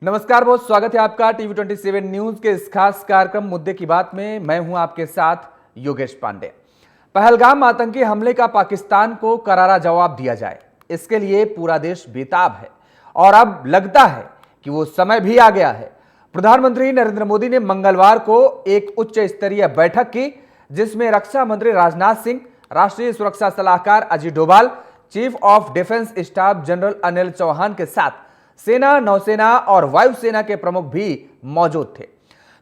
नमस्कार, बहुत स्वागत है आपका टीवी 27 न्यूज के इस खास कार्यक्रम मुद्दे की बात में। मैं हूं आपके साथ योगेश पांडे। पहलगाम आतंकी हमले का पाकिस्तान को करारा जवाब दिया जाए, इसके लिए पूरा देश बेताब है और अब लगता है कि वो समय भी आ गया है। प्रधानमंत्री नरेंद्र मोदी ने मंगलवार को एक उच्च स्तरीय बैठक की, जिसमें रक्षा मंत्री राजनाथ सिंह, राष्ट्रीय सुरक्षा सलाहकार Ajit Doval, chief of defence staff general Anil Chauhan के साथ सेना, नौसेना और वायुसेना के प्रमुख भी मौजूद थे।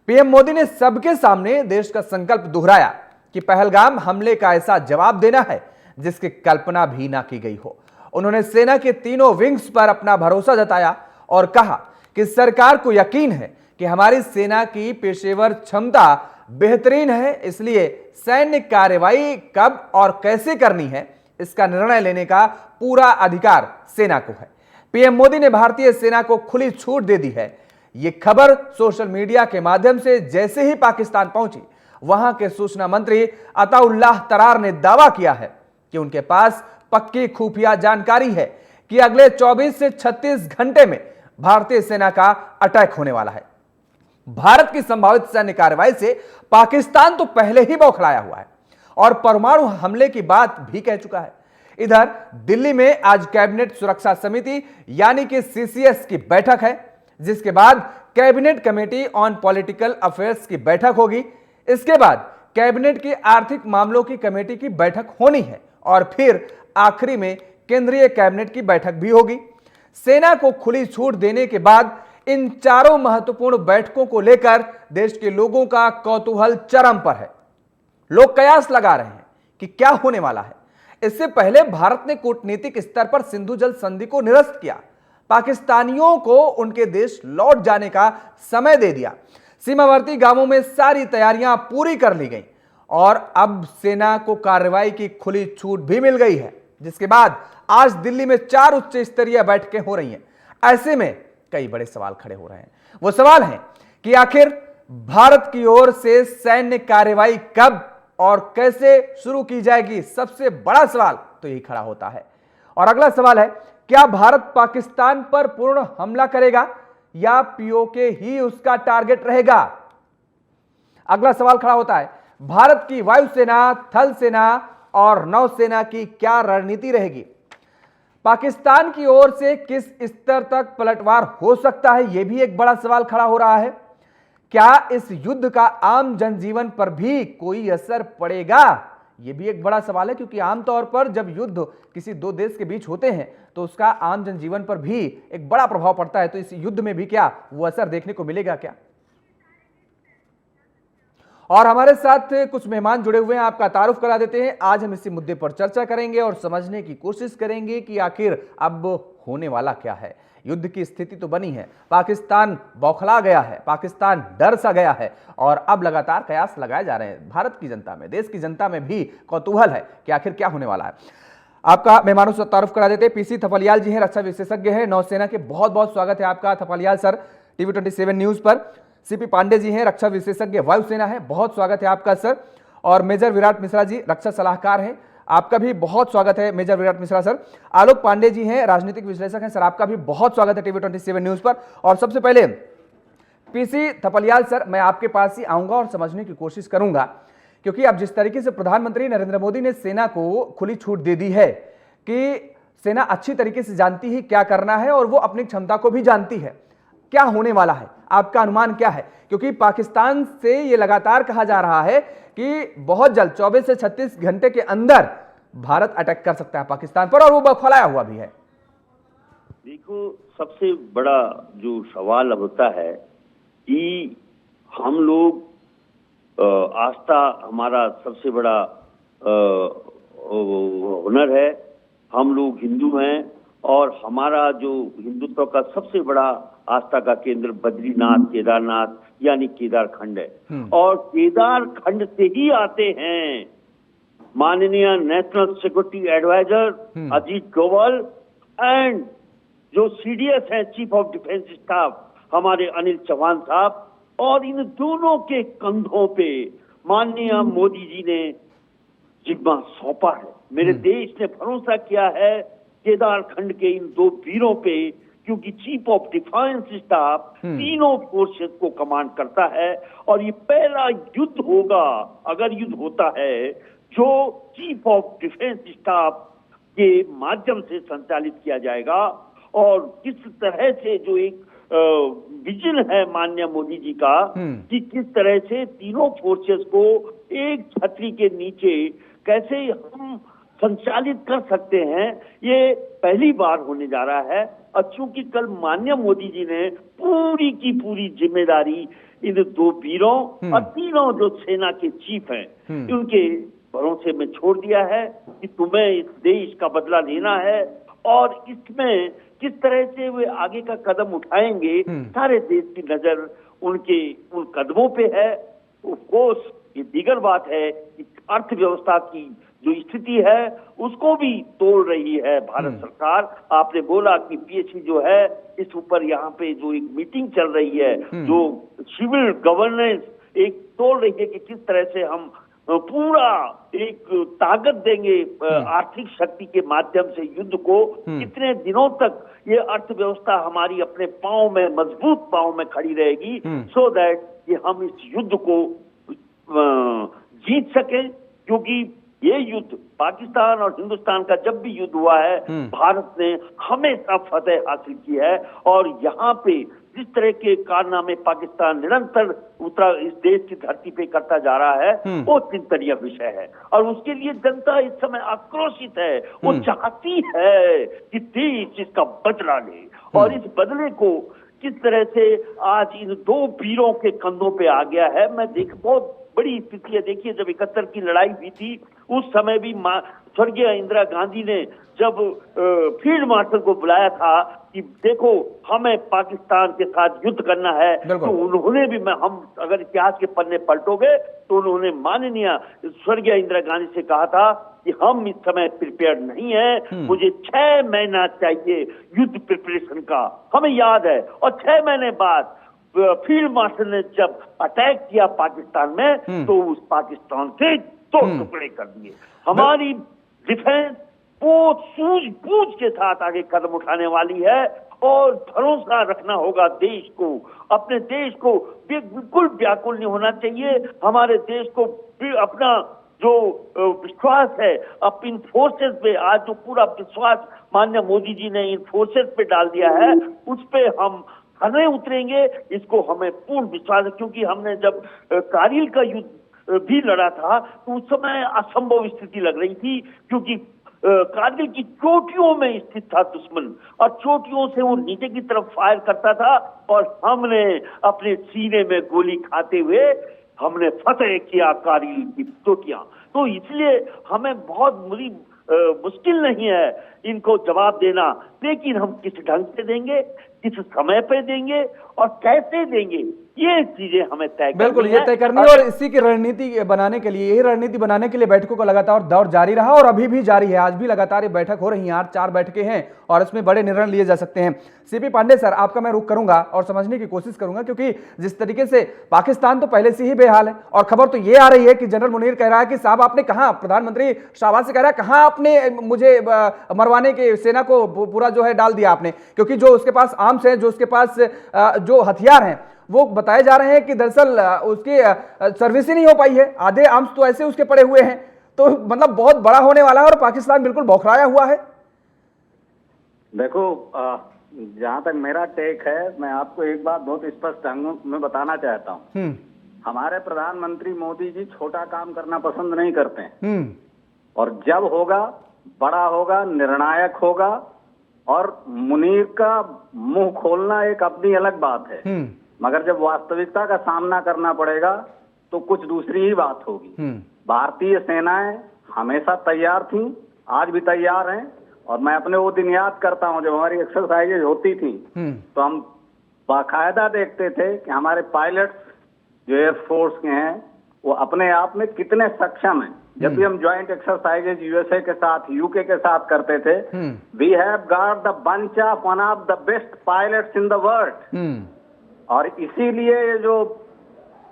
पीएम मोदी ने सबके सामने देश का संकल्प दोहराया कि पहलगाम हमले का ऐसा जवाब देना है जिसकी कल्पना भी ना की गई हो। उन्होंने सेना के तीनों विंग्स पर अपना भरोसा जताया और कहा कि सरकार को यकीन है कि हमारी सेना की पेशेवर क्षमता बेहतरीन है, इसलिए सैन्य कार्रवाई कब और कैसे करनी है इसका निर्णय लेने का पूरा अधिकार सेना को है। पीएम मोदी ने भारतीय सेना को खुली छूट दे दी है। यह खबर सोशल मीडिया के माध्यम से जैसे ही पाकिस्तान पहुंची, वहां के सूचना मंत्री अताउल्लाह तरार ने दावा किया है कि उनके पास पक्की खुफिया जानकारी है कि अगले 24 से 36 घंटे में भारतीय सेना का अटैक होने वाला है। भारत की संभावित सैन्य कार्रवाई से पाकिस्तान तो पहले ही बौखलाया हुआ है और परमाणु हमले की बात भी कह चुका है। इधर दिल्ली में आज कैबिनेट सुरक्षा समिति यानी कि सीसीएस की बैठक है, जिसके बाद cabinet committee on political affairs की बैठक होगी। इसके बाद कैबिनेट की आर्थिक मामलों की कमेटी की बैठक होनी है और फिर आखिरी में केंद्रीय कैबिनेट की बैठक भी होगी। सेना को खुली छूट देने के बाद इन चारों महत्वपूर्ण बैठकों को लेकर देश के लोगों का कौतूहल चरम पर है। लोग कयास लगा रहे हैं कि क्या होने वाला है। इससे पहले भारत ने कूटनीतिक स्तर पर सिंधु जल संधि को निरस्त किया, पाकिस्तानियों को उनके देश लौट जाने का समय दे दिया, सीमावर्ती गांवों में सारी तैयारियां पूरी कर ली गई और अब सेना को कार्रवाई की खुली छूट भी मिल गई है। जिसके बाद आज दिल्ली में 4 उच्च स्तरीय बैठकें हो रही हैं। ऐसे में कई बड़े सवाल खड़े हो रहे हैं। वो सवाल है कि आखिर भारत की ओर से सैन्य कार्रवाई कब और कैसे शुरू की जाएगी। सबसे बड़ा सवाल तो यही खड़ा होता है। और अगला सवाल है, क्या भारत पाकिस्तान पर पूर्ण हमला करेगा या पीओके ही उसका टारगेट रहेगा। अगला सवाल खड़ा होता है, भारत की वायुसेना, थल सेना और नौसेना की क्या रणनीति रहेगी। पाकिस्तान की ओर से किस स्तर तक पलटवार हो सकता है, यह भी एक बड़ा सवाल खड़ा हो रहा है। क्या इस युद्ध का आम जनजीवन पर भी कोई असर पड़ेगा, यह भी एक बड़ा सवाल है, क्योंकि आमतौर पर जब युद्ध किसी दो देश के बीच होते हैं तो उसका आम जनजीवन पर भी एक बड़ा प्रभाव पड़ता है। तो इस युद्ध में भी क्या वो असर देखने को मिलेगा क्या। और हमारे साथ कुछ मेहमान जुड़े हुए हैं, आपका तारुफ करा देते हैं। आज हम इसी मुद्दे पर चर्चा करेंगे और समझने की कोशिश करेंगे कि आखिर अब होने वाला क्या है। युद्ध की स्थिति तो बनी है, पाकिस्तान बौखला गया है, पाकिस्तान डर सा गया है और अब लगातार कयास लगाए जा रहे हैं। भारत की जनता में, देश की जनता में भी कौतूहल है कि आखिर क्या होने वाला है। आपका मेहमानों से तारुफ करा देते हैं। पीसी थपलियाल जी हैं, रक्षा विशेषज्ञ हैं, नौसेना के। बहुत बहुत स्वागत है आपका थपलियाल सर टीवी 27 न्यूज पर। सीपी पांडे जी हैं, रक्षा विशेषज्ञ, वायुसेना है, बहुत स्वागत है आपका सर। और मेजर विराट मिश्रा जी, रक्षा सलाहकार हैं, आपका भी बहुत स्वागत है मेजर विराट मिश्रा सर। आलोक पांडे जी हैं, राजनीतिक विश्लेषक हैं सर, आपका भी बहुत स्वागत है टीवी 27 न्यूज पर। और सबसे पहले पीसी थपलियाल सर, मैं आपके पास ही आऊंगा और समझने की कोशिश करूंगा, क्योंकि अब जिस तरीके से प्रधानमंत्री नरेंद्र मोदी ने सेना को खुली छूट दे दी है कि सेना अच्छी तरीके से जानती है क्या करना है और वो अपनी क्षमता को भी जानती है, क्या होने वाला है, आपका अनुमान क्या है। क्योंकि पाकिस्तान से ये लगातार कहा जा रहा है कि बहुत जल्द 24 से 36 घंटे के अंदर भारत अटैक कर सकता है पाकिस्तान पर, और वो बौखलाया हुआ भी है। देखो, सबसे बड़ा जो सवाल अब होता है कि हम लोग आस्था हमारा सबसे बड़ा हुनर है। हम लोग हिंदू हैं और हमारा जो हिंदुत्व का सबसे बड़ा आस्था का केंद्र बद्रीनाथ, केदारनाथ यानी केदारखंड है। और केदारखंड से ही आते हैं माननीय national security adviser Ajit Doval and जो सीडीएस हैं, चीफ ऑफ डिफेंस स्टाफ हमारे अनिल चौहान साहब। और इन दोनों के कंधों पे माननीय मोदी जी ने जिम्मा सौंपा है। मेरे देश ने भरोसा किया है केदारखंड के इन दो वीरों पे क्योंकि चीफ ऑफ डिफेंस स्टाफ तीनों फोर्सेस को कमांड करता है और ये पहला युद्ध होगा, अगर युद्ध होता है, जो चीफ ऑफ डिफेंस स्टाफ के माध्यम से संचालित किया जाएगा। और किस तरह से जो एक विजन है माननीय मोदी जी का कि किस तरह से तीनों फोर्सेस को एक छतरी के नीचे कैसे हम संचालित कर सकते हैं, ये पहली बार होने जा रहा है। और चूंकि कल माननीय मोदी जी ने पूरी की पूरी जिम्मेदारी इन दो वीरों और तीनों जो सेना के चीफ हैं उनके भरोसे में छोड़ दिया है कि तुम्हें इस देश का बदला लेना है और इसमें किस तरह से वे आगे का कदम उठाएंगे, सारे देश की नजर उनके उन कदमों पे है। ऑफ कोर्स ये दीगर बात है कि अर्थव्यवस्था की जो स्थिति है उसको भी तोड़ रही है भारत सरकार। आपने बोला कि पीएससी जो है इस ऊपर यहाँ पे जो एक मीटिंग चल रही है, जो सिविल गवर्नेंस एक तोड़ रही है कि किस तरह से हम पूरा एक ताकत देंगे आर्थिक शक्ति के माध्यम से युद्ध को, कितने दिनों तक ये अर्थव्यवस्था हमारी अपने पांव में, मजबूत पांव में खड़ी रहेगी, सो दैट कि हम इस युद्ध को जीत सकें। क्योंकि ये युद्ध पाकिस्तान और हिंदुस्तान का जब भी युद्ध हुआ है, भारत ने हमेशा फतेह हासिल की है। और यहाँ पे जिस तरह के कारनामे पाकिस्तान निरंतर इस देश की धरती पे करता जा रहा है, वो चिंतनीय विषय है। और उसके लिए जनता इस समय आक्रोशित है, वो चाहती है कि देश इसका बदला ले। और इस बदले को किस तरह से आज इन दो वीरों के कंधों पे आ गया है, मैं बहुत बड़ी स्थिति है। देखिए, जब 71 की लड़ाई हुई थी उस समय भी स्वर्गीय इंदिरा गांधी ने जब फील्ड मार्शल को बुलाया था कि देखो हमें पाकिस्तान के साथ युद्ध करना है, तो उन्होंने भी, हम अगर इतिहास के पन्ने पलटोगे तो उन्होंने माननीय स्वर्गीय इंदिरा गांधी से कहा था कि हम इस समय प्रिपेयर्ड नहीं है, मुझे 6 महीना चाहिए युद्ध प्रिपरेशन का। हमें याद है। और 6 महीने बाद फील्ड मार्शल ने जब अटैक किया पाकिस्तान में, तो उस पाकिस्तान के 2 टुकड़े कर दिए। हमारी डिफेंस बहुत सूझबूझ के साथ आगे कदम उठाने वाली है और भरोसा रखना होगा देश को, अपने देश को बिल्कुल व्याकुल नहीं होना चाहिए। हमारे देश को अपना जो विश्वास है अब इन फोर्सेस पे, आज जो पूरा विश्वास माननीय मोदी जी ने इन फोर्सेस पे डाल दिया है, उस पे हम खड़े उतरेंगे, इसको हमें पूर्ण विश्वास है। क्योंकि हमने जब कारगिल का युद्ध भी लड़ा था तो उस समय असंभव स्थिति लग रही थी, क्योंकि कारगिल की चोटियों में स्थित था दुश्मन और चोटियों से वो नीचे की तरफ फायर करता था और हमने अपने सीने में गोली खाते हुए हमने फतेह किया कारगिल की चोटियां। तो इसलिए हमें बहुत मुश्किल नहीं है इनको जवाब देना, लेकिन हम किस ढंग से देंगे, किस समय पे देंगे और कैसे देंगे, ये चीजें हमें तय करनी है। बिल्कुल, ये तय करनी है। और इसी की रणनीति बनाने के लिए, यही रणनीति बनाने के लिए बैठकों का लगातार दौर जारी रहा और अभी भी जारी है। आज भी लगातार ये बैठक हो रही है, 4 बैठकें हैं और इसमें बड़े निर्णय लिए जा सकते हैं। सीपी पांडे सर, आपका मैं रुख करूंगा और समझने की कोशिश करूंगा, क्योंकि जिस तरीके से पाकिस्तान तो पहले से ही बेहाल है और खबर तो ये आ रही है कि जनरल मुनीर कह रहा है कि साहब आपने कहा, प्रधानमंत्री शाहबाज से कह रहा है, कहां आपने मुझे मरवाने के सेना को पूरा जो है डाल दिया आपने, क्योंकि जो उसके पास आर्म्स है, जो उसके पास जो हथियार हैं, वो बताए जा रहे हैं कि दरअसल उसकी सर्विस ही नहीं हो पाई है, आधे आर्म्स तो ऐसे उसके पड़े हुए हैं। तो मतलब बहुत बड़ा होने वाला है और पाकिस्तान बिल्कुल बौखलाया हुआ है। देखो, जहां तक मेरा टेक है, मैं आपको एक बात बहुत स्पष्ट ढंग में बताना चाहता हूं। हमारे प्रधानमंत्री मोदी जी छोटा काम करना पसंद नहीं करते हैं और जब होगा, बड़ा होगा, निर्णायक होगा। और मुनीर का मुंह खोलना एक अपनी अलग बात है, मगर जब वास्तविकता का सामना करना पड़ेगा तो कुछ दूसरी ही बात होगी। भारतीय सेनाएं हमेशा तैयार थी, आज भी तैयार हैं। और मैं अपने वो दिन याद करता हूं जब हमारी एक्सरसाइजेज होती थी, तो हम बाकायदा देखते थे कि हमारे पायलट्स जो एयरफोर्स के हैं वो अपने आप में कितने सक्षम हैं। जब भी हम ज्वाइंट एक्सरसाइजेज यूएसए के साथ, यूके के साथ करते थे, we have got the bunch of one of the best pilots in the world. और इसीलिए ये जो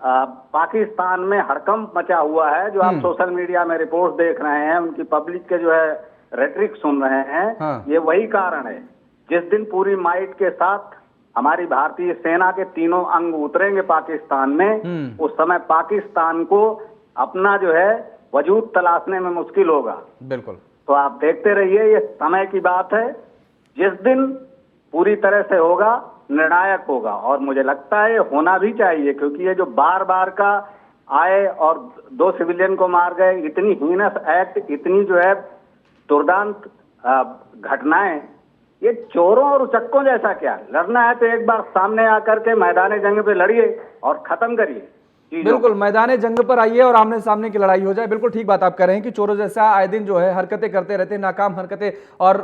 पाकिस्तान में हड़कंप मचा हुआ है, जो आप सोशल मीडिया में रिपोर्ट देख रहे हैं, उनकी पब्लिक के जो है रेटरिक सुन रहे हैं, ये वही कारण है जिस दिन पूरी माइट के साथ हमारी भारतीय सेना के तीनों अंग उतरेंगे पाकिस्तान में, उस समय पाकिस्तान को अपना जो है वजूद तलाशने में मुश्किल होगा। बिल्कुल। तो आप देखते रहिए, ये समय की बात है, जिस दिन पूरी तरह से होगा निर्णायक होगा। और मुझे लगता है ये होना भी चाहिए, क्योंकि ये जो बार बार का आए और 2 सिविलियन को मार गए, इतनी हीनस एक्ट, इतनी जो है दुर्दांत घटनाएं, ये चोरों और उचक्कों जैसा क्या। लड़ना है तो एक बार सामने आकर के मैदान जंग पे लड़िए और खत्म करिए। बिल्कुल, मैदान जंग पर आइए और आमने सामने की लड़ाई हो जाए। बिल्कुल ठीक बात आप कह रहे हैं कि चोरों जैसा आए दिन जो है हरकतें करते रहते हैं, नाकाम हरकतें। और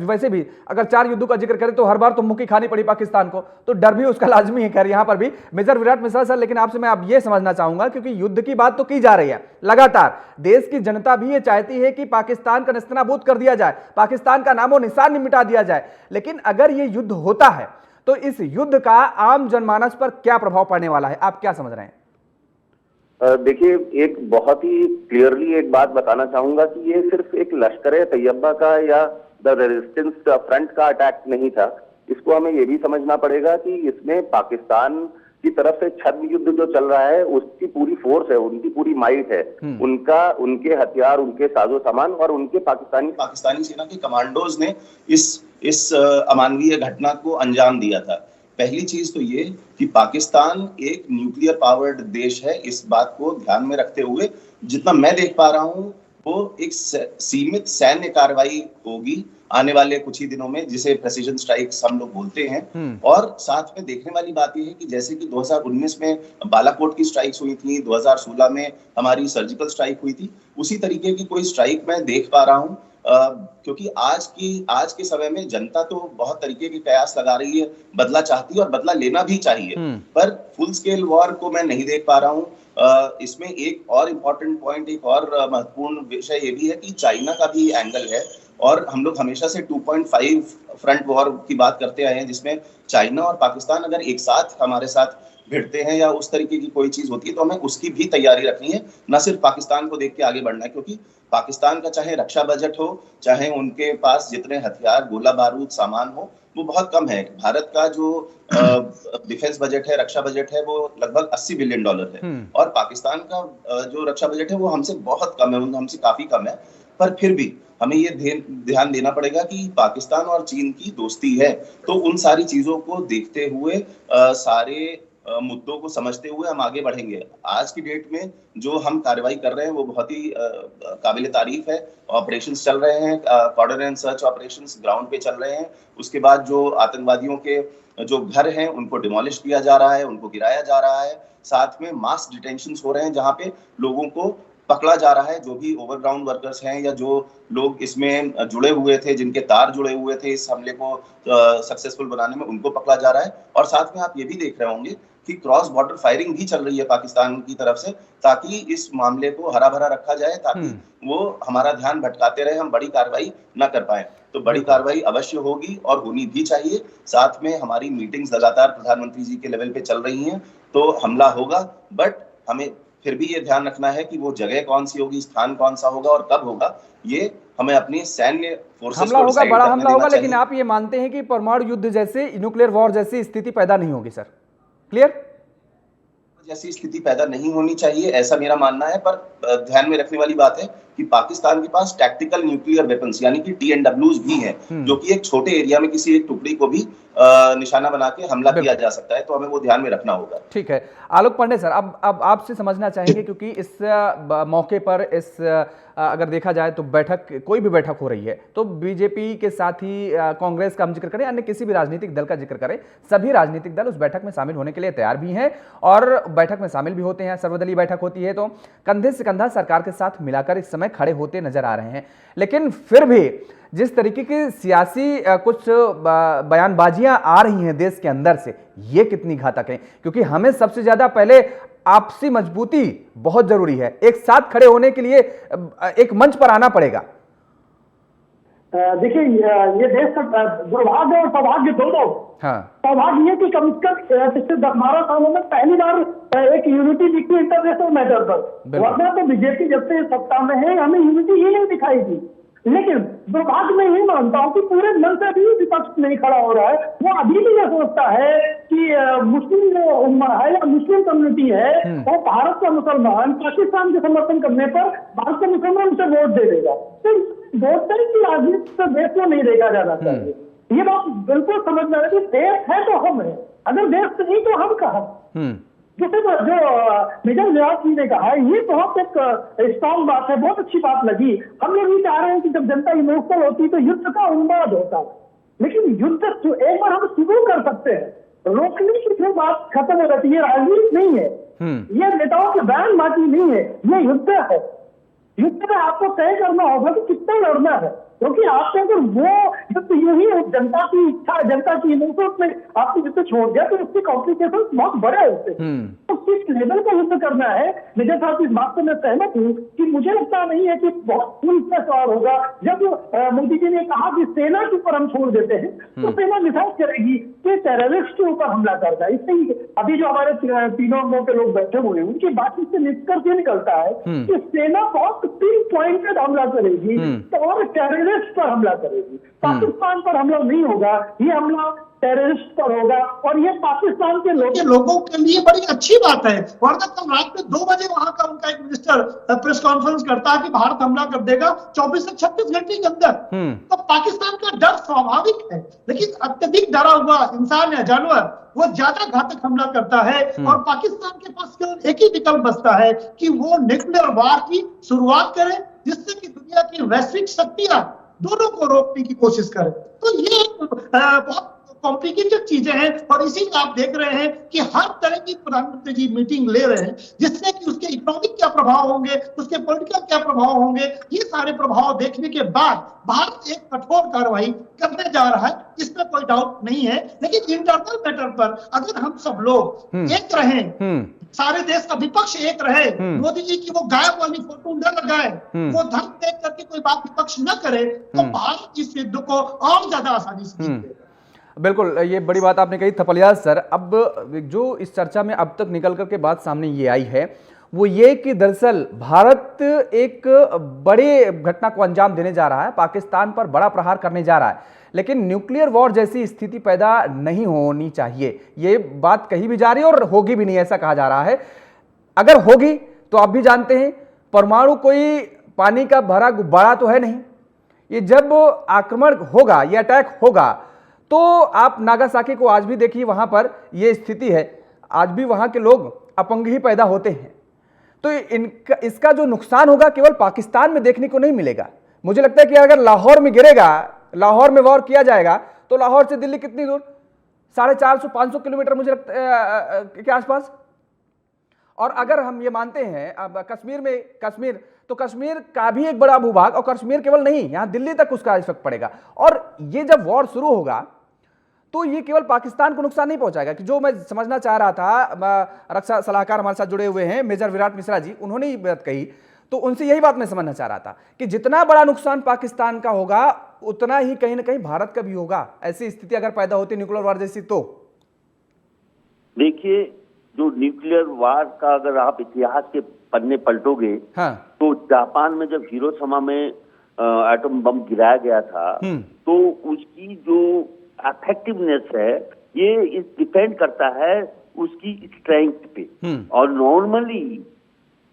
वैसे भी अगर 4 युद्धों का जिक्र करें तो हर बार तो मुक्की खानी पड़ी पाकिस्तान को, तो डर भी उसका लाजमी है। खैर यहाँ पर भी मेजर विराट मिश्रा सर, लेकिन आपसे मैं अब ये समझना चाहूंगा, क्योंकि युद्ध की बात तो की जा रही है लगातार, देश की जनता भी ये चाहती है कि पाकिस्तान का नेस्तनाबूद कर दिया जाए, पाकिस्तान का नामो निशान मिटा दिया जाए। लेकिन अगर ये युद्ध होता है तो इस युद्ध का आम जनमानस पर क्या प्रभाव पड़ने वाला है, आप क्या समझ रहे हैं? देखिए, एक बहुत ही क्लियरली एक बात बताना चाहूंगा कि ये सिर्फ एक लश्कर तैयबा का या द रेजिस्टेंस फ्रंट का अटैक नहीं था। इसको हमें ये भी समझना पड़ेगा कि इसमें पाकिस्तान की तरफ से छद्म युद्ध जो चल रहा है, उसकी पूरी फोर्स है, उनकी पूरी माइट है, उनके हथियार, उनके साजो सामान और उनके पाकिस्तानी सेना के कमांडोज ने इस अमानवीय घटना को अंजाम दिया था। पहली चीज तो ये कि पाकिस्तान एक न्यूक्लियर पावर्ड देश है। इस बात को ध्यान में रखते हुए जितना मैं देख पा रहा हूं, वो एक सीमित सैन्य कार्रवाई होगी आने वाले कुछ ही दिनों में, जिसे प्रेसिजन स्ट्राइक्स हम लोग बोलते हैं। और साथ में देखने वाली बात यह है कि जैसे कि 2019 में बालाकोट की स्ट्राइक्स हुई थी, 2016 में हमारी सर्जिकल स्ट्राइक हुई थी, उसी तरीके की कोई स्ट्राइक मैं देख पा रहा हूं। क्योंकि आज के समय में जनता तो बहुत तरीके के कयास लगा रही है, बदला चाहती है और बदला लेना भी चाहिए, पर फुल स्केल वॉर को मैं नहीं देख पा रहा हूं। इसमें एक और इम्पोर्टेंट पॉइंट, एक और महत्वपूर्ण विषय ये भी है कि चाइना का भी एंगल है। और हम लोग हमेशा से 2.5 फ्रंट वॉर की बात करते आए हैं, जिसमें चाइना और पाकिस्तान अगर एक साथ हमारे साथ भिड़ते हैं या उस तरीके की कोई चीज होती है तो हमें उसकी भी तैयारी रखनी है, न सिर्फ पाकिस्तान को देख के आगे बढ़ना है। क्योंकि पाकिस्तान का चाहे रक्षा बजट हो, चाहे उनके पास जितने हथियार, गोला बारूद, सामान हो, वो बहुत कम है। भारत का जो डिफेंस बजट है, रक्षा बजट है, वो लगभग $80 बिलियन है, और पाकिस्तान का जो रक्षा बजट है वो हमसे बहुत कम है, हमसे काफी कम है। पर फिर भी हमें ये ध्यान देना पड़ेगा कि पाकिस्तान और चीन की दोस्ती है, तो उन सारी चीजों को देखते हुए, सारे मुद्दों को समझते हुए हम आगे बढ़ेंगे। आज की डेट में जो हम कार्रवाई कर रहे हैं वो बहुत ही काबिल तारीफ है। ऑपरेशंस चल रहे हैं, कॉर्डर एंड सर्च ऑपरेशंस ग्राउंड पे चल रहे हैं। उसके बाद जो आतंकवादियों के जो घर हैं उनको डिमोलिश किया जा रहा है, उनको गिराया जा रहा है। साथ में मास डिटेंशंस हो रहे हैं जहां पे लोगों को पकड़ा जा रहा है, जो भी ओवरग्राउंड वर्कर्स हैं या जो लोग इसमें जुड़े हुए थे, जिनके तार जुड़े हुए थे इस हमले को सक्सेसफुल बनाने में, उनको पकड़ा जा रहा है। और साथ में आप ये भी देख रहे होंगे कि क्रॉस बॉर्डर फायरिंग भी चल रही है पाकिस्तान की तरफ से, ताकि इस मामले को हरा भरा रखा जाए, ताकि वो हमारा ध्यान भटकाते रहे, हम बड़ी कार्रवाई न कर पाए। तो बड़ी कार्रवाई अवश्य होगी और होनी भी चाहिए। साथ में हमारी मीटिंग्स लगातार प्रधानमंत्री जी के लेवल पे चल रही हैं, तो हमला होगा, बट हमें फिर भी ये ध्यान रखना है कि वो जगह कौन सी होगी, स्थान कौन सा होगा और कब होगा, ये हमें अपनी सैन्य फोर्सेस हमला होगा, बड़ा हमला होगा। लेकिन आप ये मानते हैं कि परमाणु युद्ध जैसे, न्यूक्लियर वॉर जैसी स्थिति पैदा नहीं होगी सर? क्लियर? जैसी स्थिति पैदा नहीं होनी चाहिए, ऐसा मेरा मानना है। पर ध्यान में रखने वाली बात है कि पाकिस्तान के पास टैक्टिकल न्यूक्लियर वेपन्स यानी कि TNWs भी हैं, जो कि एक छोटे एरिया में किसी एक टुकड़ी को भी निशाना बना के हमला किया जा सकता है, तो हमें वो ध्यान में रखना होगा। ठीक है आलोक पांडे सर, अब आपसे समझना चाहेंगे, क्योंकि इस मौके पर अगर देखा जाए तो कोई भी बैठक हो रही है तो बीजेपी के साथ ही कांग्रेस का हम जिक्र करें, अन्य किसी भी राजनीतिक दल का जिक्र करें, सभी राजनीतिक दल उस बैठक में शामिल होने के लिए तैयार भी हैं और बैठक में शामिल भी होते हैं। सर्वदलीय बैठक होती है तो कंधे से कंधा सरकार के साथ मिलाकर इस समय खड़े होते नजर आ रहे हैं। लेकिन फिर भी जिस तरीके की सियासी कुछ बयानबाजियां आ रही हैं देश के अंदर से, ये कितनी घातक है? क्योंकि हमें सबसे ज्यादा पहले आपसी मजबूती बहुत जरूरी है, एक साथ खड़े होने के लिए एक मंच पर आना पड़ेगा। देखिए, ये देश का दुर्भाग्य और सौभाग्य दोनों। सौभाग्य ये कि कम से कम पिछले 10-12 सालों में पहली बार एक यूनिटी दिखी इंटरनेशनल मैटर पर, वरना तो बीजेपी जब से सत्ता में है हमें यूनिटी ही नहीं दिखाई दी। लेकिन दुर्भाग्य में यही मानता हूँ कि पूरे मन से भी विपक्ष नहीं खड़ा हो रहा है। वो अभी भी ये सोचता है कि मुस्लिम जो उम्मा है या मुस्लिम कम्युनिटी है वो भारत का मुसलमान पाकिस्तान के समर्थन करने पर भारत का मुसलमान उसे वोट दे देगा। तो वोट बैंक की राजनीति तो देश में नहीं देखा जाना चाहिए। ये बात बिल्कुल समझना है कि देश है तो हम है, अगर देश नहीं तो हम कहाँ। जैसे जो मेजर व्यास जी ने कहा ये बहुत एक स्ट्रॉन्ग बात है, बहुत अच्छी बात लगी। हम लोग ये चाह रहे हैं कि जब जनता इमोशनल होती है तो युद्ध का उन्माद होता है, लेकिन युद्ध जो एक बार हम शुरू कर सकते हैं, रोकने की जो बात खत्म हो जाती है। ये राजनीति नहीं है, ये नेताओं के बयान बाजी नहीं है, ये युद्ध है। युद्ध में आपको तय करना होगा कि कितना लड़ना है, क्योंकि आपने अगर वो युद्ध यूं ही जनता की इच्छा, जनता की इमोशन में आपने युद्ध छोड़ दिया तो उसके कॉम्प्लिकेशन बहुत बड़े होते हैं। तो किस लेवल का युद्ध करना है, मेजर साहब इस बात से मैं सहमत हूँ कि मुझे लगता नहीं है कि बहुत फुल पे सवाल होगा। जब मोदी जी ने कहा कि सेना के ऊपर हम छोड़ देते हैं तो सेना डिसाइड करेगी कि टेररिस्ट के ऊपर हमला करना है। इससे अभी जो हमारे तीनों के लोग बैठे हुए हैं उनकी बातचीत से निष्कर्ष ये निकलता है कि सेना बहुत पिन पॉइंटेड हमला करेगी और टेररिस्ट पर हमला करेगी। पाकिस्तान पर हमला नहीं होगा, ये हमला टेररिस्ट पर होगा और ये पाकिस्तान के लोगों के लिए बड़ी अच्छी बात है। वरना कल रात में 2 बजे वहां का उनका एक मिनिस्टर प्रेस कॉन्फ्रेंस करता है कि भारत हमला कर देगा 24 से 36 घंटे के अंदर। तो पाकिस्तान का डर स्वाभाविक है, लेकिन अत्यधिक डरा हुआ इंसान या जानवर वो ज्यादा घातक हमला करता है। और पाकिस्तान के पास केवल एक ही विकल्प बचता है कि वो न्यूक्लियर वार की शुरुआत करे, जिससे कि दुनिया की वैश्विक शक्तियां दोनों को रोकने की कोशिश करे। तो ये बहुत कॉम्प्लिकेटेड चीजें हैं और इसीलिए आप देख रहे हैं कि हर तरह की प्रधानमंत्री जी मीटिंग ले रहे हैं, जिससे कि उसके इकोनॉमिक क्या प्रभाव होंगे, उसके पॉलिटिकल क्या प्रभाव होंगे, ये सारे प्रभाव देखने के बाद भारत एक कठोर कार्रवाई करने जा रहा है, इसमें कोई डाउट नहीं है। लेकिन इंटरनल मैटर पर अगर हम सब लोग एक रहें, सारे देश का विपक्ष एक रहे, मोदी जी की वो गायब वाली फोटो न लगाए, वो धर्म देख करके कोई बात विपक्ष न करे, तो भारत इस युद्ध को और ज्यादा आसानी से जीत लेगा। बिल्कुल, ये बड़ी बात आपने कही थपलियाल सर। अब जो इस चर्चा में अब तक निकल कर के बात सामने ये आई है वो ये कि दरअसल भारत एक बड़े घटना को अंजाम देने जा रहा है, पाकिस्तान पर बड़ा प्रहार करने जा रहा है, लेकिन न्यूक्लियर वॉर जैसी स्थिति पैदा नहीं होनी चाहिए। ये बात कही भी जा रही है और होगी भी नहीं, ऐसा कहा जा रहा है। अगर होगी तो आप भी जानते हैं परमाणु कोई पानी का भरा गुब्बारा तो है नहीं। ये जब आक्रमण होगा, ये अटैक होगा, तो आप नागासाकी को आज भी देखिए, वहां पर यह स्थिति है, आज भी वहां के लोग अपंग ही पैदा होते हैं। तो इसका जो नुकसान होगा केवल पाकिस्तान में देखने को नहीं मिलेगा। मुझे लगता है कि अगर लाहौर में गिरेगा, लाहौर में वॉर किया जाएगा, तो लाहौर से दिल्ली कितनी दूर, 450-500 किलोमीटर मुझे लगता है के आसपास। और अगर हम ये मानते हैं अब कश्मीर तो कश्मीर का भी एक बड़ा भूभाग, और कश्मीर केवल नहीं, यहां दिल्ली तक उसका इफेक्ट पड़ेगा। और ये जब वॉर शुरू होगा तो ये केवल पाकिस्तान को नुकसान नहीं पहुंचाएगा। कि जो मैं समझना चाह रहा था, रक्षा सलाहकार हमारे साथ जुड़े हुए हैं मेजर विराट मिश्रा जी, उन्होंने ये बात कही, तो उनसे यही बात मैं समझना चाह रहा था कि जितना बड़ा नुकसान पाकिस्तान का होगा उतना ही कहीं ना कहीं भारत का भी होगा। ऐसी स्थिति अगर पैदा होती न्यूक्लियर वार जैसी, तो देखिए जो न्यूक्लियर वार का अगर आप इतिहास के पन्ने पलटोगे, हाँ, तो जापान में जब हिरोशिमा में एटम बम गिराया गया था, तो उसकी जो इफेक्टिवनेस है ये डिपेंड करता है उसकी स्ट्रेंथ पे। और नॉर्मली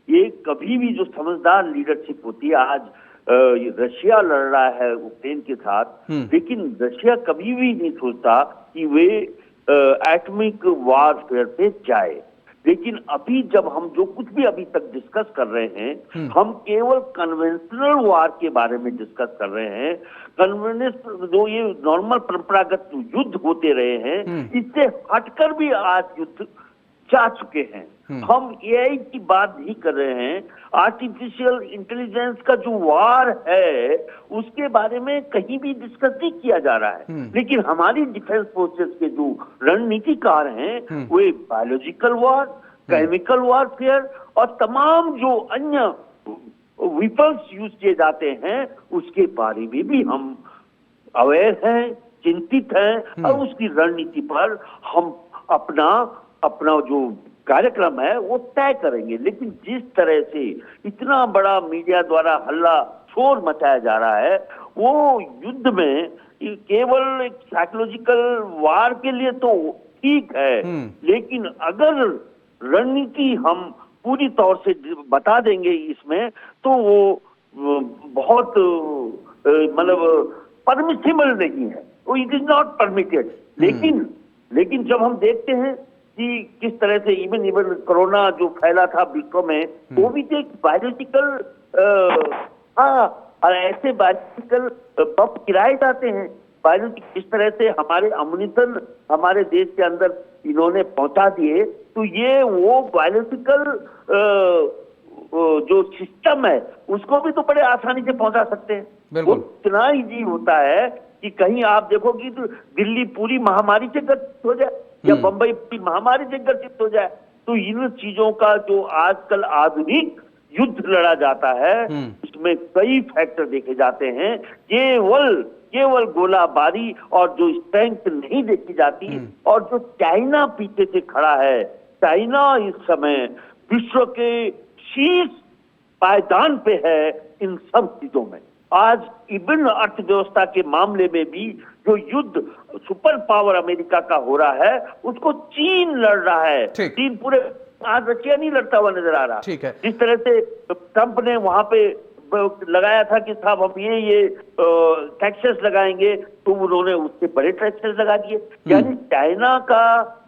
ये कभी भी जो समझदार लीडरशिप होती है, आज रशिया लड़ रहा है यूक्रेन के साथ, लेकिन रशिया कभी भी नहीं सोचता कि वे एटॉमिक वारफेयर पे जाए। लेकिन अभी जब हम जो कुछ भी अभी तक डिस्कस कर रहे हैं, हम केवल कन्वेंशनल वार के बारे में डिस्कस कर रहे हैं। कन्वेंशनल जो ये नॉर्मल परंपरागत युद्ध होते रहे हैं, इससे हटकर भी आज युद्ध जा चुके हैं। हम एआई की बात नहीं कर रहे हैं, आर्टिफिशियल इंटेलिजेंस का जो वार है उसके बारे में कहीं भी डिस्कस नहीं किया जा रहा है। लेकिन हमारी डिफेंस फोर्सेस के जो रणनीतिकार हैं वे बायोलॉजिकल वार, केमिकल वारफेयर और तमाम जो अन्य वेपन्स यूज किए जाते हैं उसके बारे में भी हम अवेयर हैं, चिंतित हैं, और उसकी रणनीति पर हम अपना जो कार्यक्रम है वो तय करेंगे। लेकिन जिस तरह से इतना बड़ा मीडिया द्वारा हल्ला शोर मचाया जा रहा है, वो युद्ध में केवल एक साइकोलॉजिकल वार के लिए तो ठीक है, लेकिन अगर रणनीति हम पूरी तौर से बता देंगे इसमें, तो वो बहुत मतलब परमिसिबल नहीं है, वो इट इज नॉट परमिटेड। लेकिन जब हम देखते हैं कि किस तरह से इवन कोरोना जो फैला था विश्व में, वो भी तो एक बायोलॉजिकल और ऐसे बायोलॉजिकल बम गिराए जाते हैं। बायोलॉजिकल इस तरह से हमारे अम्युनिशन हमारे देश के अंदर इन्होंने पहुंचा दिए, तो ये वो बायोलॉजिकल जो सिस्टम है उसको भी तो बड़े आसानी से पहुंचा सकते हैं। वो इतना इजी होता है कि कहीं आप देखोगे तो दिल्ली पूरी महामारी से ग्रसित हो जाए या बंबई पूरी महामारी से ग्रसित हो जाए। तो इन चीजों का जो आजकल आधुनिक युद्ध लड़ा जाता है, उसमें कई फैक्टर देखे जाते हैं। केवल गोलाबारी और जो स्ट्रेंथ नहीं देखी जाती। और जो चाइना पीछे से खड़ा है, चाइना इस समय विश्व के शीर्ष पायदान पे है इन सब चीजों में। आज इवन अर्थव्यवस्था के मामले में भी जो युद्ध सुपर पावर अमेरिका का हो रहा है, उसको चीन लड़ रहा है। चीन पूरे, आज रशिया नहीं लड़ता हुआ नजर आ रहा। ठीक है। जिस तरह से ट्रंप ने वहां पे लगाया था कि साहब हम ये टैक्सेस लगाएंगे, तो उन्होंने उससे बड़े टैक्सेस लगा दिए। यानी चाइना का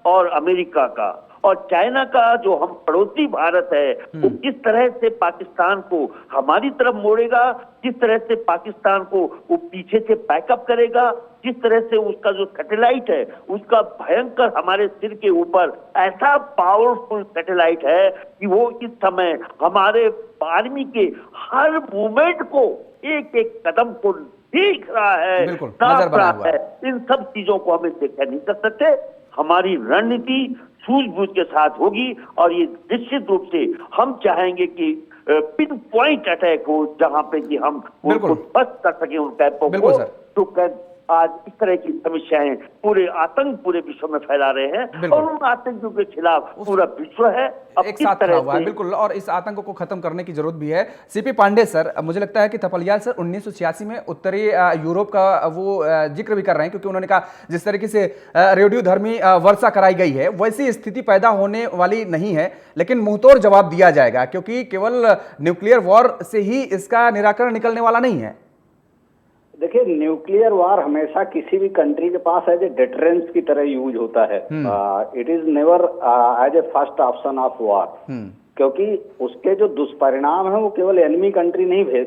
और अमेरिका का, और चाइना का जो हम पड़ोसी भारत है, वो किस तरह से पाकिस्तान को हमारी तरफ मोड़ेगा, किस तरह से पाकिस्तान को वो पीछे से बैकअप करेगा, किस तरह से उसका जो सैटेलाइट है उसका भयंकर हमारे सिर के ऊपर ऐसा पावरफुल सैटेलाइट है कि वो इस समय हमारे आर्मी के हर मूवमेंट को, एक एक कदम को देख रहा है, नाप रहा है। इन सब चीजों को हमें देखा नहीं कर सकते। हमारी रणनीति सूझबूझ के साथ होगी और ये निश्चित रूप से हम चाहेंगे कि पिन पॉइंट अटैक हो, जहां पे कि हम उनको ध्वस्त कर सके उन कैंपों को। तो आज इस तरह की समस्याएं पूरे आतंक पूरे विश्व में फैला रहे हैं और उन आतंकियों के खिलाफ पूरा विश्व है एक साथ खड़ा हुआ है। बिल्कुल, और इस आतंक को खत्म करने की जरूरत भी है। सीपी पांडे सर, मुझे लगता है कि थपलियाल सर 1986 में उत्तरी यूरोप का वो जिक्र भी कर रहे हैं, क्योंकि उन्होंने कहा जिस तरीके से रेडियो धर्मी वर्षा कराई गई है वैसी स्थिति पैदा होने वाली नहीं है, लेकिन मुंहतोड़ जवाब दिया जाएगा, क्योंकि केवल न्यूक्लियर वॉर से ही इसका निराकरण निकलने वाला नहीं है। देखिए, न्यूक्लियर वार हमेशा किसी भी कंट्री के पास एज ए डिटरेंस की तरह यूज होता है। It is never as a first option of war, क्योंकि उसके जो दुष्परिणाम है वो केवल एनिमी कंट्री नहीं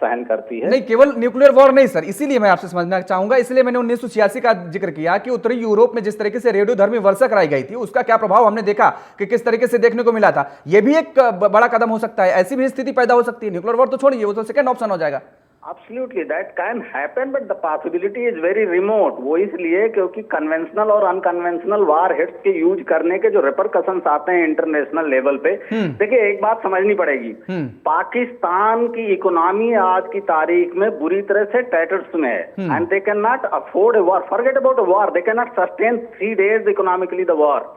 सहन करती है। नहीं, केवल न्यूक्लियर वॉर नहीं सर, इसीलिए मैं आपसे समझना चाहूंगा, इसलिए मैंने 1986 का जिक्र किया कि उत्तरी यूरोप में जिस तरीके से रेडियो धर्मी वर्षा कराई गई थी उसका क्या प्रभाव हमने देखा कि किस तरीके से देखने को मिला था। यह भी एक बड़ा कदम हो सकता है, ऐसी भी स्थिति पैदा हो सकती है। न्यूक्लियर वॉर तो छोड़िए, वो तो सेकंड ऑप्शन हो जाएगा। Absolutely, that can happen, but the possibility is very remote. वो इसलिए क्योंकि कन्वेंशनल और अनकन्वेंशनल वार हेड्स के यूज करने के जो रिपरकशंस आते हैं इंटरनेशनल लेवल पे, देखिए एक बात समझनी पड़ेगी, पाकिस्तान की इकोनॉमी आज की तारीख में बुरी तरह से टैटर्स में है, and they can not afford a war, forget about a war, they can not sustain 3 days economically the war.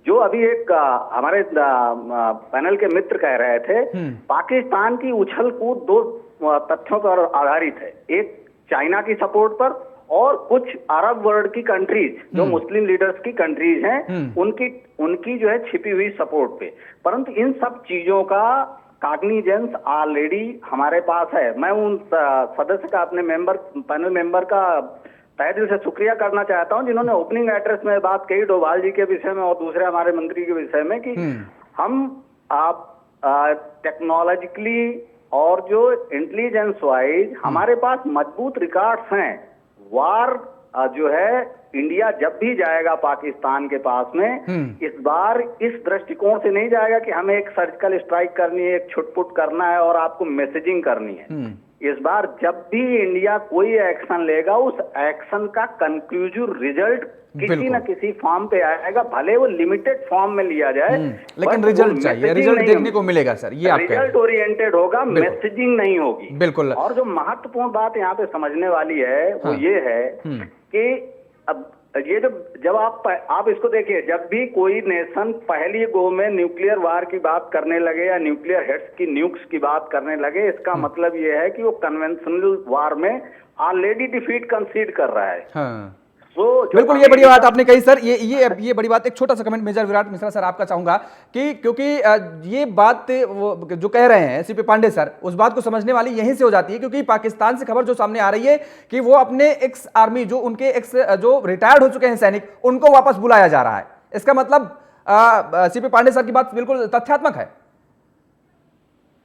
जो अभी एक हमारे पैनल के मित्र कह रहे थे, पाकिस्तान की उछल कूद 2 तथ्यों पर आधारित है, एक चाइना की सपोर्ट पर और कुछ अरब वर्ल्ड की कंट्रीज जो मुस्लिम लीडर्स की कंट्रीज हैं उनकी जो है छिपी हुई सपोर्ट पे। परंतु इन सब चीजों का कॉग्निजेंस ऑलरेडी हमारे पास है। मैं उन सदस्य का, अपने पैनल मेंबर का तहे दिल से शुक्रिया करना चाहता हूं जिन्होंने ओपनिंग एड्रेस में बात कही डोभाल जी के विषय में और दूसरे हमारे मंत्री के विषय में कि हम टेक्नोलॉजिकली और जो इंटेलिजेंस वाइज हमारे पास मजबूत रिकॉर्ड्स हैं। वार जो है इंडिया जब भी जाएगा पाकिस्तान के पास में, इस बार इस दृष्टिकोण से नहीं जाएगा कि हमें एक सर्जिकल स्ट्राइक करनी है, एक छुटपुट करना है और आपको मैसेजिंग करनी है। इस बार जब भी इंडिया कोई एक्शन लेगा, उस एक्शन का कंक्लूसिव रिजल्ट किसी न किसी फॉर्म पे आएगा, भले वो लिमिटेड फॉर्म में लिया जाए, लेकिन रिजल्ट चाहिए, रिजल्ट देखने को मिलेगा सर, ये आप कह रहे हैं। रिजल्ट ओरिएंटेड होगा, मैसेजिंग नहीं होगी। बिल्कुल। और जो महत्वपूर्ण बात यहाँ पे समझने वाली है वो ये है कि अब ये जब आप इसको देखिए, जब भी कोई नेशन पहली गो में न्यूक्लियर वार की बात करने लगे या न्यूक्लियर हेड्स की न्यूक्स की बात करने लगे, इसका मतलब ये है कि वो कन्वेंशनल वार में ऑलरेडी डिफीट कंसीड कर रहा है। हाँ। तो बिल्कुल, ये बड़ी बात आपने कही सर। ये बड़ी बात। एक छोटा सा comment major Virat Mishra sir आपका चाहूंगा कि क्योंकि ये बात वो जो कह रहे हैं सीपी पांडे सर, उस बात को समझने वाली यहीं से हो जाती है, क्योंकि पाकिस्तान से खबर जो सामने आ रही है कि वो अपने एक्स आर्मी जो उनके एक्स जो रिटायर्ड हो चुके हैं सैनिक, उनको वापस बुलाया जा रहा है। इसका मतलब सीपी पांडे सर की बात बिल्कुल तथ्यात्मक है।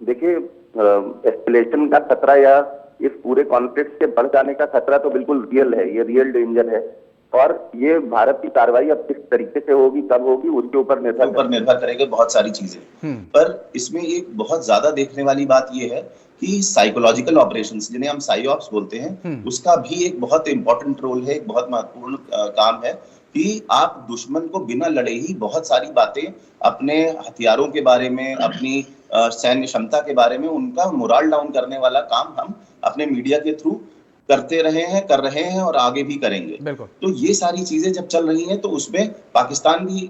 देखिए, एस्केलेशन का खतरा या इस पूरे कॉन्फ्लिक्ट के बढ़ जाने का खतरा तो बिल्कुल रियल है, ये रियल डेंजर है। और ये भारत की कार्रवाई अब किस तरीके से होगी, कब होगी, उसके ऊपर निर्भर करेंगे बहुत सारी चीजें। पर इसमें एक बहुत ज्यादा देखने वाली बात ये है कि साइकोलॉजिकल ऑपरेशंस, जिन्हें हम साइऑप्स बोलते हैं, उसका भी एक बहुत इंपॉर्टेंट रोल है, एक बहुत महत्वपूर्ण काम है कि आप दुश्मन को बिना लड़े ही बहुत सारी बातें अपने हथियारों के बारे में, अपनी सैन्य क्षमता के बारे में, उनका मोरल डाउन करने वाला काम हम अपने मीडिया के थ्रू करते रहे हैं, कर रहे हैं और आगे भी करेंगे। तो ये सारी चीजें जब चल रही हैं तो उसमें पाकिस्तान भी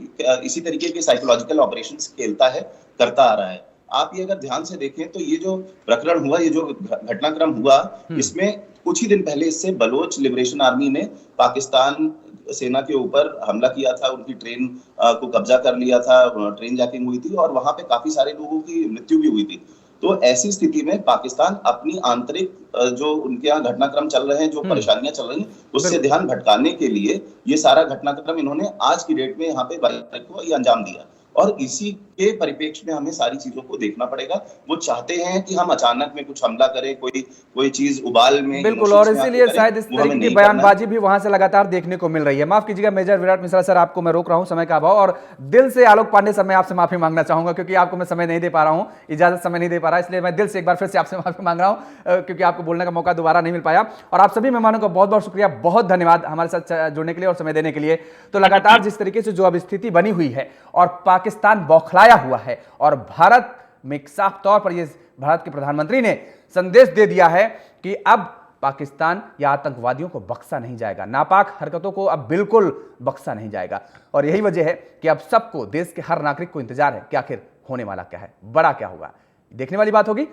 इसी तरीके के साइकोलॉजिकल ऑपरेशंस खेलता है, करता आ रहा है। आप ये अगर ध्यान से देखें तो ये जो प्रकरण हुआ, ये जो घटनाक्रम हुआ, इसमें कुछ ही दिन पहले इससे बलोच लिबरेशन आर्मी ने पाकिस्तान सेना के ऊपर हमला किया था, उनकी ट्रेन को कब्जा कर लिया था, ट्रेन जैकिंग हुई थी और वहां पे काफी सारे लोगों की मृत्यु भी हुई थी। तो ऐसी स्थिति में पाकिस्तान अपनी आंतरिक जो उनके यहाँ घटनाक्रम चल रहे हैं, जो परेशानियां चल रही हैं, उससे ध्यान भटकाने के लिए ये सारा घटनाक्रम इन्होंने आज की डेट में यहाँ पे 22 तारीख को ये अंजाम दिया। और इसी के परिप्रेक्ष्य में हमें सारी चीजों को देखना पड़ेगा। वो चाहते हैं कि हम अचानक में कुछ हमला करें, कोई चीज उबाल में, बिल्कुल, और इसीलिए शायद इस तरीके की बयानबाजी भी वहां से लगातार देखने को मिल रही है। माफ कीजिएगा मेजर विराट मिश्रा सर, आपको मैं रोक रहा हूं समय का अभाव, और दिल से आलोक पांडे सर मैं आपसे माफी मांगना चाहूंगा, क्योंकि आपको मैं समय नहीं दे पा रहा हूं, इजाजत समय नहीं दे पा रहा, इसलिए मैं दिल से एक बार फिर से आपसे माफी मांग रहा हूं, क्योंकि आपको बोलने का मौका दोबारा नहीं मिल पाया। और आप सभी मेहमानों का बहुत बहुत शुक्रिया, बहुत धन्यवाद हमारे साथ जुड़ने के लिए और समय देने के लिए। तो लगातार जिस तरीके से जो अब स्थिति बनी हुई है और पाकिस्तान बौखलाया हुआ है, और भारत में साफ तौर पर यह भारत के प्रधानमंत्री ने संदेश दे दिया है कि अब पाकिस्तान या आतंकवादियों को बख्शा नहीं जाएगा, नापाक हरकतों को अब बिल्कुल बख्शा नहीं जाएगा। और यही वजह है कि अब सबको, देश के हर नागरिक को इंतजार है कि आखिर होने वाला क्या है, बड़ा क्या होगा, देखने वाली बात होगी।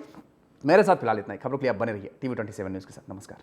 मेरे साथ फिलहाल इतना ही। खबरों के लिए आप बने रहिए TV27 न्यूज के साथ। नमस्कार।